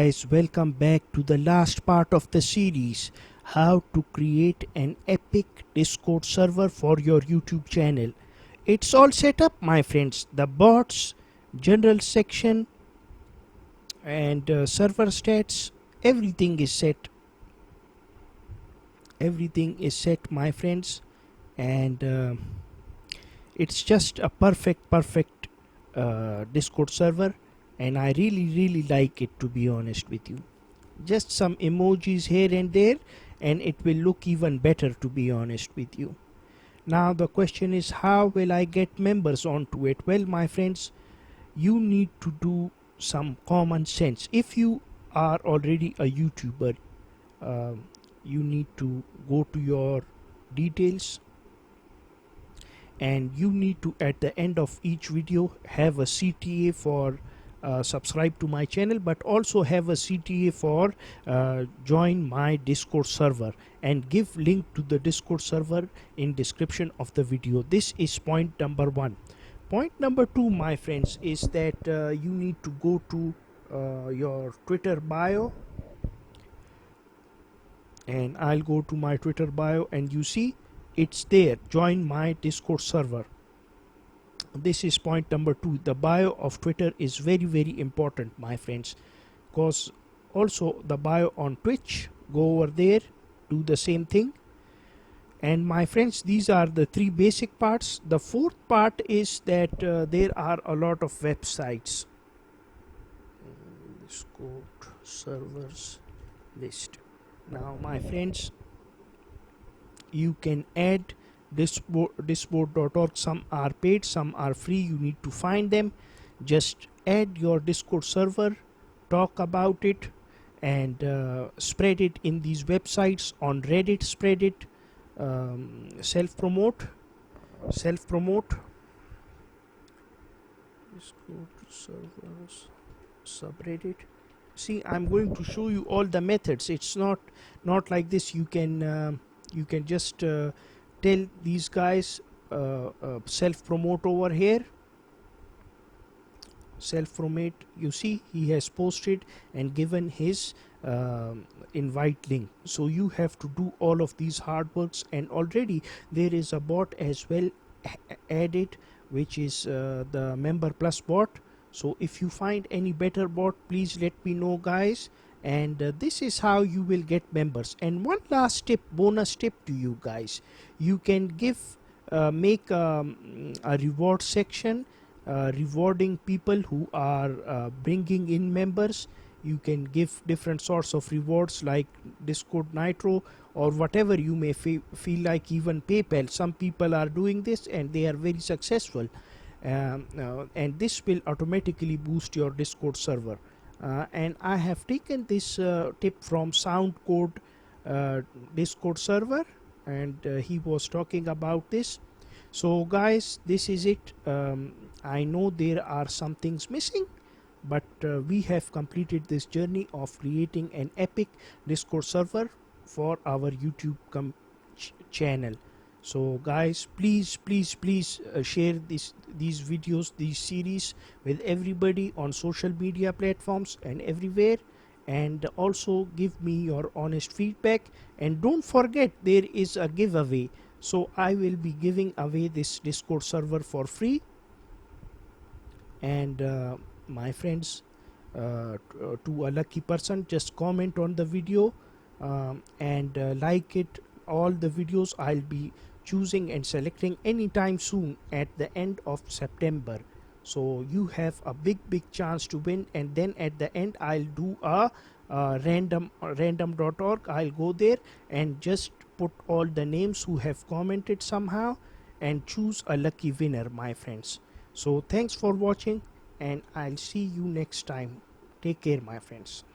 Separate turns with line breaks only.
guys, welcome back to the last part of the series, how to create an epic Discord server for your YouTube channel. It's all set up, my friends. The bots, general section and server stats, everything is set. Everything is set, my friends, and it's just a perfect Discord server, and I really like it, to be honest with you. Just some emojis here and there and it will look even better, to be honest with you. Now the question is, how will I get members onto it? Well, my friends, you need to do some common sense. If you are already a YouTuber, you need to go to your details, and you need to, at the end of each video, have a CTA for subscribe to my channel, but also have a CTA for join my Discord server, and give link to the Discord server in description of the video. This is point number 1. Point number 2, my friends, is that you need to go to your Twitter bio, and I'll go to my Twitter bio, and you see it's there, join my Discord server. This is point number 2. The bio of Twitter is very important, my friends, because also the bio on Twitch, go over there, do the same thing. And my friends, these are the 3 basic parts. The 4th part is that there are a lot of websites. Discord servers list. Now my friends, you can add discord.org. Some are paid, some are free. You need to find them. Just add your Discord server, talk about it, and spread it in these websites. On Reddit, spread it. Self-promote. Discord servers, subreddit. See, I'm going to show you all the methods. It's not like this. You can just tell these guys self-promote over here. Self-promote. You see, he has posted and given his invite link. So you have to do all of these hard works, and already there is a bot as well added, which is the Member Plus bot. So if you find any better bot, please let me know, guys. And this is how you will get members. And one last tip, bonus tip to you guys: you can make a reward section, rewarding people who are bringing in members. You can give different sorts of rewards like Discord Nitro or whatever you may feel like, even PayPal. Some people are doing this and they are very successful, and this will automatically boost your Discord server. And I have taken this tip from SoundCode Discord server, and he was talking about this. So guys, this is it. I know there are some things missing, but we have completed this journey of creating an epic Discord server for our YouTube channel. So guys, please share these videos, these series with everybody on social media platforms and everywhere, and also give me your honest feedback. And don't forget, there is a giveaway. So I will be giving away this Discord server for free, and my friends, to a lucky person, just comment on the video and like it. All the videos I'll be choosing and selecting anytime soon at the end of September. So you have a big chance to win. And then at the end, I'll do a random.org. I'll go there and just put all the names who have commented somehow and choose a lucky winner, my friends. So thanks for watching, and I'll see you next time. Take care, my friends.